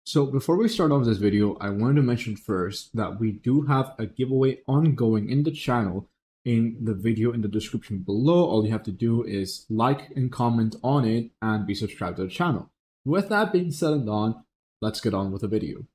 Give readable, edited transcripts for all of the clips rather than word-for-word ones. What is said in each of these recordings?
So before we start off this video, I wanted to mention first that we do have a giveaway ongoing in the channel in the video in the description below. All you have to do is like and comment on it and be subscribed to the channel. With that being said and done, let's get on with the video.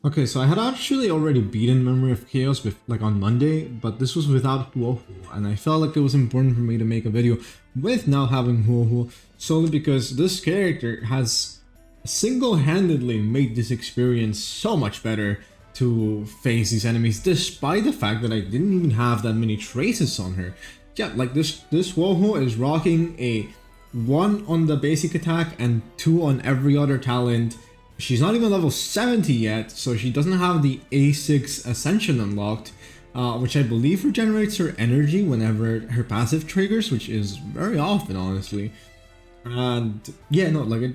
Okay, so I had actually already beaten Memory of Chaos like on Monday, but this was without Huo Huo, and I felt like it was important for me to make a video with now having Huo Huo, solely because this character has single-handedly made this experience so much better to face these enemies, despite the fact that I didn't even have that many traces on her. Yeah, like this Huo Huo is rocking a 1 on the basic attack and 2 on every other talent. She's not even level 70 yet, so she doesn't have the A6 Ascension unlocked, which I believe regenerates her energy whenever her passive triggers, which is very often, honestly. And yeah, no, like I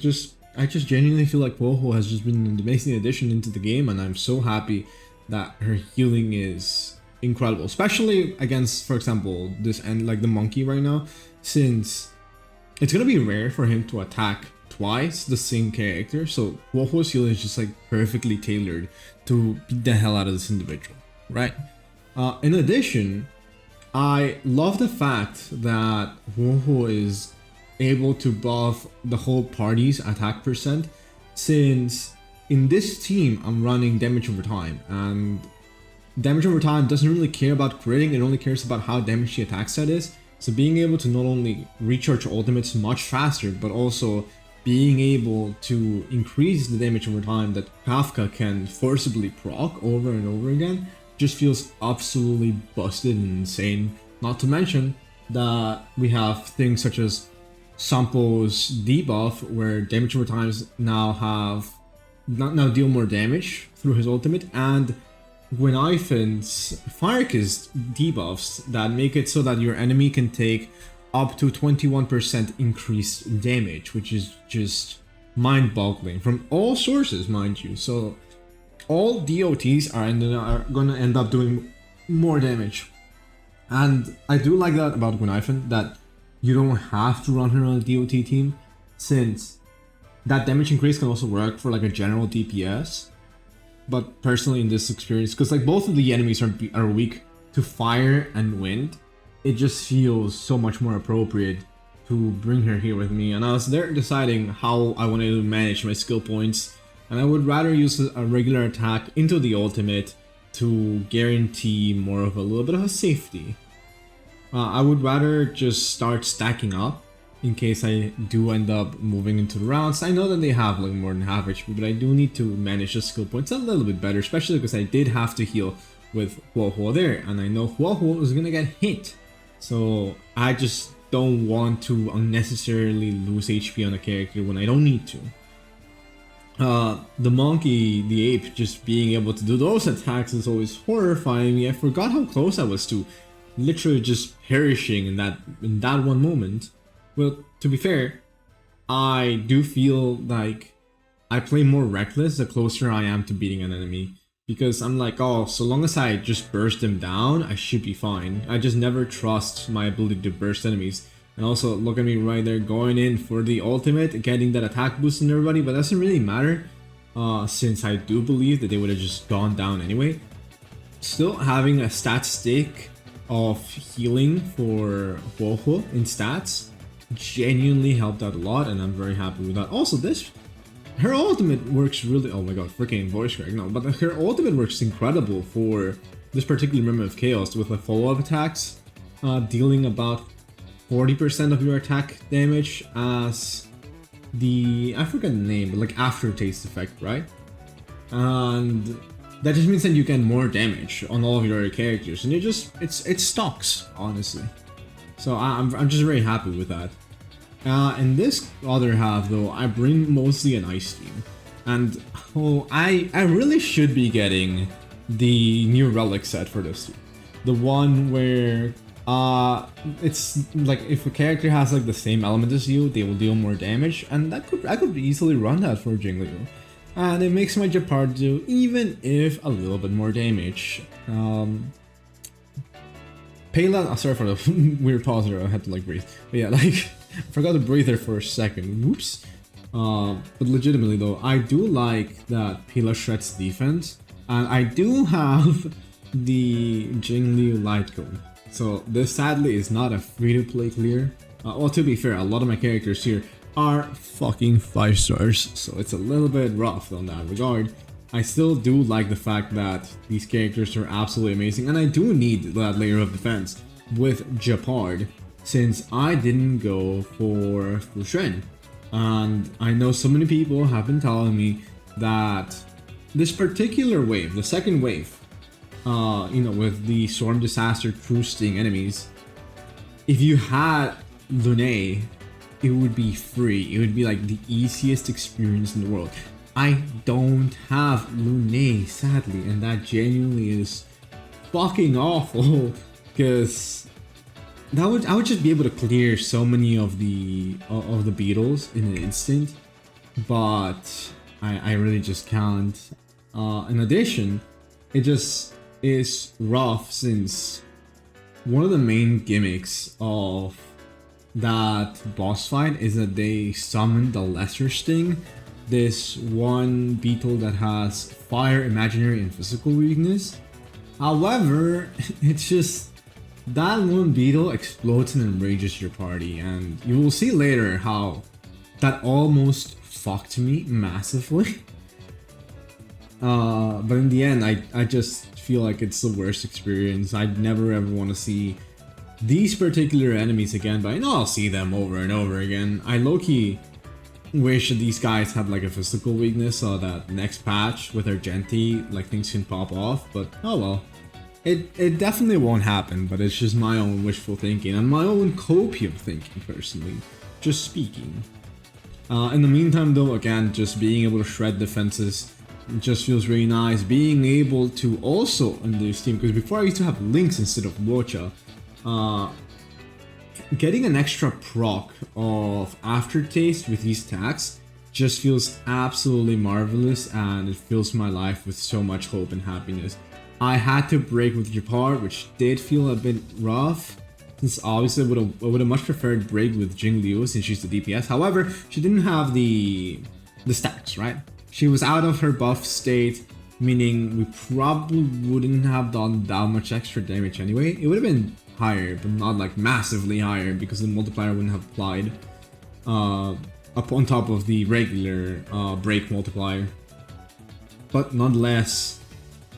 just genuinely feel like Huo Huo has just been an amazing addition into the game, and I'm so happy that her healing is incredible, especially against, for example, this like the monkey right now, since it's gonna be rare for him to attack twice the same character, so Huo Huo's healing is just like perfectly tailored to beat the hell out of this individual, right? In addition, I love the fact that Huo Huo is able to buff the whole party's attack percent, since in this team I'm running damage over time, and damage over time doesn't really care about critting, it only cares about how damaged the attack set is. So being able to not only recharge ultimates much faster, but also being able to increase the damage over time that Kafka can forcibly proc over and over again just feels absolutely busted and insane. Not to mention that we have things such as Sampo's debuff, where damage over times now deal more damage through his ultimate, and Gwynaifin's Firekiss debuffs that make it so that your enemy can take up to 21% increased damage, which is just mind-boggling from all sources, mind you. So all DOTs are gonna end up doing more damage, and I do like that about Gwynaifin, that you don't have to run her on a DOT team, since that damage increase can also work for like a general DPS. But personally, in this experience, because like both of the enemies are weak to fire and wind, it just feels so much more appropriate to bring her here with me. And I was there deciding how I wanted to manage my skill points, and I would rather use a regular attack into the ultimate to guarantee more of a little bit of a safety. I would rather just start stacking up in case I do end up moving into the rounds. I know that they have like more than half HP, but I do need to manage the skill points a little bit better, especially because I did have to heal with Huo Huo there, and I know Huo Huo is gonna get hit. So I just don't want to unnecessarily lose HP on a character when I don't need to. The monkey, the ape, just being able to do those attacks is always horrifying me. I forgot how close I was to literally just perishing in that one moment. Well, to be fair, I do feel like I play more reckless the closer I am to beating an enemy, because I'm like, oh, so long as I just burst them down, I should be fine. I just never trust my ability to burst enemies. And also, look at me right there going in for the ultimate, getting that attack boost and everybody, but that doesn't really matter, since I do believe that they would have just gone down anyway. Still, having a stat stick of healing for Huo Huo in stats genuinely helped out a lot, and I'm very happy with that. Also, her ultimate works really, oh my god, freaking voice crack, no, but her ultimate works incredible for this particular Memory of Chaos, with the follow-up attacks dealing about 40% of your attack damage as the, I forget the name, but like aftertaste effect, right? And that just means that you get more damage on all of your other characters, and it stocks, honestly. So I'm just very happy with that. In this other half though, I bring mostly an ice team, and I really should be getting the new relic set for this team. The one where it's like if a character has like the same element as you, they will deal more damage, and I could easily run that for Jingliu. And it makes my Japard do even if a little bit more damage. Payla, sorry for the weird pause there, I had to like breathe. But yeah, like, I forgot to breathe there for a second. Whoops. But legitimately though, I do like that Pela shreds defense, and I do have the Jingliu light gun. So this sadly is not a free-to-play clear. Well, to be fair, a lot of my characters here are fucking 5 stars, so it's a little bit rough on that regard. I still do like the fact that these characters are absolutely amazing, and I do need that layer of defense with Japard, since I didn't go for full shred. And I know so many people have been telling me that this particular wave, the second wave, you know, with the Storm Disaster True Sting enemies, if you had Lune, it would be free. It would be like the easiest experience in the world. I don't have Lune, sadly, and that genuinely is fucking awful, because I would just be able to clear so many of the beetles in an instant, but I really just can't. In addition, it just is rough, since one of the main gimmicks of that boss fight is that they summon the Lesser Sting, this one beetle that has fire, imaginary, and physical weakness. However, it's just that one beetle explodes and enrages your party, and you will see later how that almost fucked me massively. But in the end, I just feel like it's the worst experience. I'd never ever want to see these particular enemies again, but I know I'll see them over and over again. I low-key wish that these guys had like a physical weakness, so that next patch with Argenti, like, things can pop off, but oh well. It definitely won't happen, but it's just my own wishful thinking and my own copium thinking, personally, just speaking. In the meantime though, again, just being able to shred defenses just feels really nice. Being able to also on this team, because before I used to have links instead of Luocha, getting an extra proc of aftertaste with these attacks just feels absolutely marvelous, and it fills my life with so much hope and happiness. I had to break with Japard, which did feel a bit rough, since obviously I would have much preferred break with Jingliu, since she's the DPS. However, she didn't have the stacks, right? She was out of her buff state, meaning we probably wouldn't have done that much extra damage anyway. It would have been higher, but not like massively higher, because the multiplier wouldn't have applied up on top of the regular break multiplier. But nonetheless,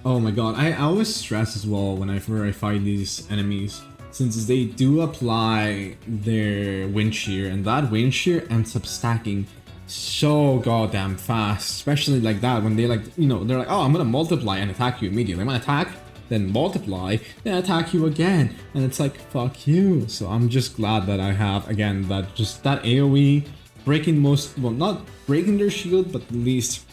oh my god, I always stress as well whenever I fight these enemies, since they do apply their wind shear, and that wind shear ends up stacking so goddamn fast, especially like that when they, like, you know, they're like, oh, I'm gonna multiply and attack you immediately. I'm gonna attack, then multiply, then attack you again, and it's like, fuck you. So I'm just glad that I have, again, that just that AoE breaking most, well, not breaking their shield, but at least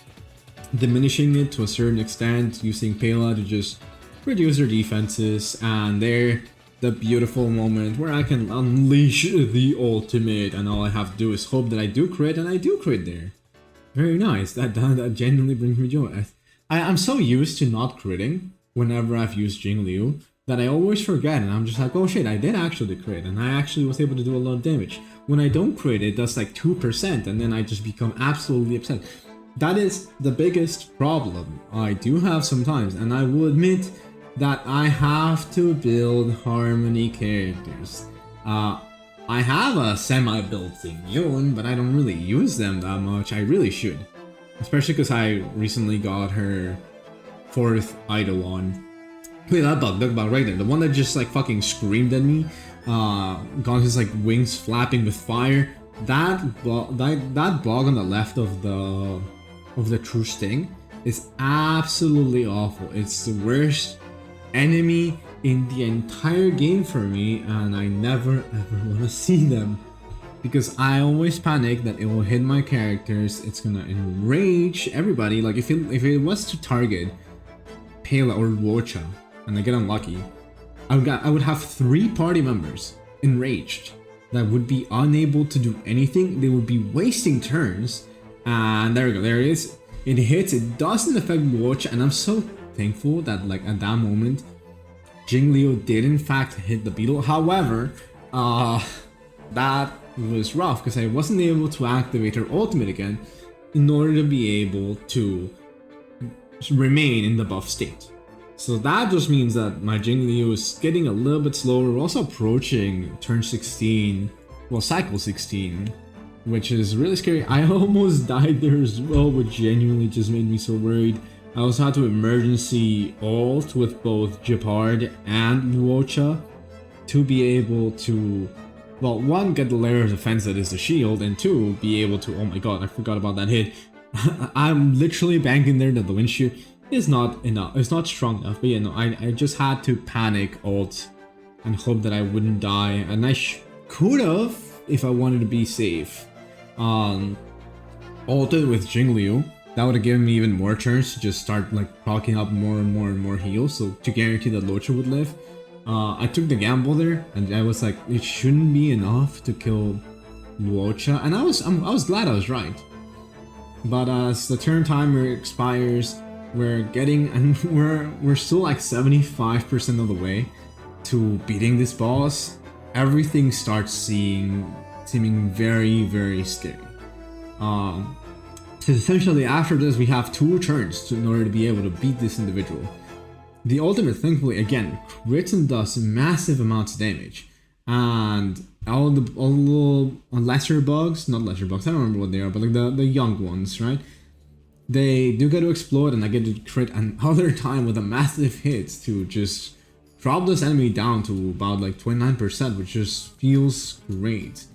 diminishing it to a certain extent, using Pela to just reduce their defenses, and there, the beautiful moment where I can unleash the ultimate, and all I have to do is hope that I do crit, and I do crit there. Very nice. That genuinely brings me joy. I'm so used to not critting whenever I've used Jingliu that I always forget, and I'm just like, oh shit, I did actually crit, and I actually was able to do a lot of damage. When I don't crit, it does like 2%, and then I just become absolutely upset. That is the biggest problem I do have sometimes, and I will admit that I have to build Harmony characters. I have a semi-built Yun, but I don't really use them that much. I really should. Especially because I recently got her 4th Eidolon. Wait, that bug right there. The one that just like fucking screamed at me. Got his like wings flapping with fire. That bug on the left of the True Sting is absolutely awful. It's the worst enemy in the entire game for me, and I never ever want to see them, because I always panic that it will hit my characters. It's gonna enrage everybody. Like if it was to target Pela or Luocha and I get unlucky, I would have 3 party members enraged that would be unable to do anything. They would be wasting turns, and there we go. There it is. It hits. It doesn't affect Luocha, and I'm so thankful that, like, at that moment Jingliu did in fact hit the beetle. However, that was rough because I wasn't able to activate her ultimate again in order to be able to remain in the buff state. So that just means that my Jingliu is getting a little bit slower. We're also approaching turn 16, well, cycle 16, which is really scary. I almost died there as well, which genuinely just made me so worried. I also had to emergency ult with both Jeopard and Luocha to be able to, well, one, get the layer of defense that is the shield, and two, be able to, oh my god, I forgot about that hit. I'm literally banking there that the wind shear is not enough, it's not strong enough, but yeah, no, I just had to panic ult and hope that I wouldn't die, and I could have if I wanted to be safe. Ulted with Jingliu, that would have given me even more turns to just start like procking up more and more and more heals, so to guarantee that Luocha would live. I took the gamble there, and I was like, it shouldn't be enough to kill Luocha, and I was glad I was right. But as the turn timer expires, we're getting, and we're still like 75% of the way to beating this boss. Everything starts seeming very, very scary. So essentially after this we have 2 turns in order to be able to beat this individual. The ultimate, thankfully, again, crits and does massive amounts of damage. And all the little lesser bugs, not lesser bugs, I don't remember what they are, but like the young ones, right? They do get to explode, and I get to crit another time with a massive hit to just drop this enemy down to about like 29%, which just feels great.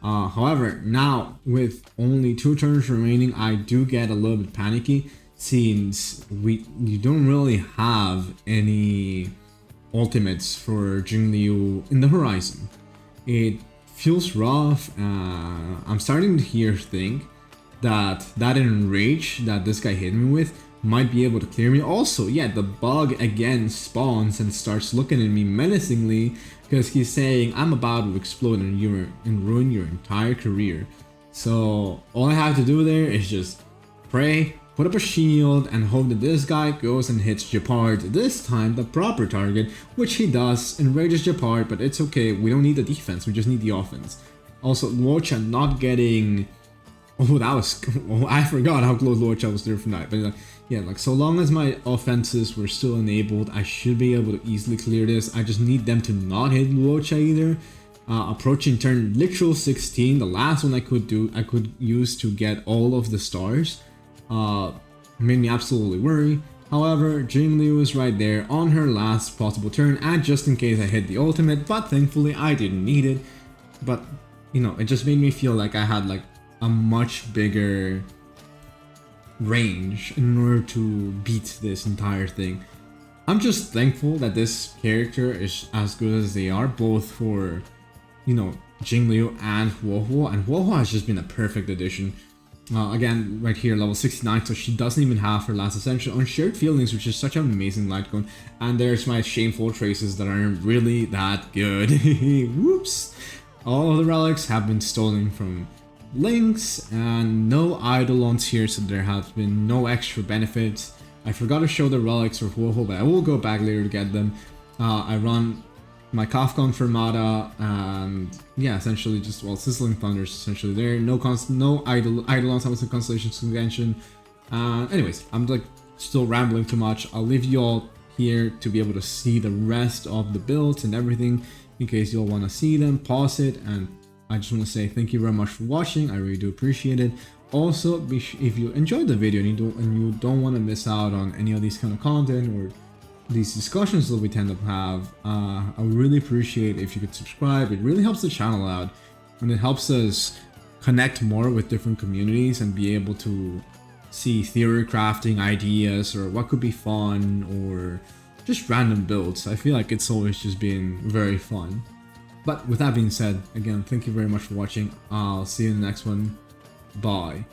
However, now with only 2 turns remaining, I do get a little bit panicky since you don't really have any ultimates for Jingliu in the horizon. It feels rough. I'm starting to think that enrage that this guy hit me with might be able to clear me. Also, yeah, the bug again spawns and starts looking at me menacingly because he's saying, I'm about to explode and ruin your entire career. So all I have to do there is just pray, put up a shield, and hope that this guy goes and hits Jeopard, this time the proper target, which he does, enrages Jeopard, but it's okay, we don't need the defense, we just need the offense. Also, Luocha not getting... Oh, that was... Oh, I forgot how close Luocha was there from that, but yeah, like, so long as my offenses were still enabled, I should be able to easily clear this. I just need them to not hit Luocha either. Approaching turn literal 16, the last one I could use to get all of the stars. Made me absolutely worry. However, Jingliu is right there on her last possible turn, and just in case I hit the ultimate, but thankfully I didn't need it. But, you know, it just made me feel like I had like a much bigger range in order to beat this entire thing. I'm just thankful that this character is as good as they are, both for, you know, Jingliu and Huo Huo, and Huo Huo has just been a perfect addition. Again, right here, level 69, so she doesn't even have her last ascension on Shared Feelings, which is such an amazing light cone. And there's my shameful traces that aren't really that good. Whoops! All of the relics have been stolen from links, and no eidolons here, so there has been no extra benefits. I forgot to show the relics for Huo Huo, but I will go back later to get them. I run my Kafka on Fermata, and yeah, essentially just, well, Sizzling Thunder's essentially there. No eidolons, I was in Constellations in Genshin. Anyways, I'm like still rambling too much. I'll leave you all here to be able to see the rest of the builds and everything in case you all want to see them. Pause it, and I just want to say thank you very much for watching. I really do appreciate it. Also, if you enjoyed the video and you don't want to miss out on any of these kind of content or these discussions that we tend to have, I would really appreciate if you could subscribe. It really helps the channel out, and it helps us connect more with different communities and be able to see theory crafting ideas or what could be fun or just random builds. I feel like it's always just been very fun. But with that being said, again, thank you very much for watching. I'll see you in the next one. Bye.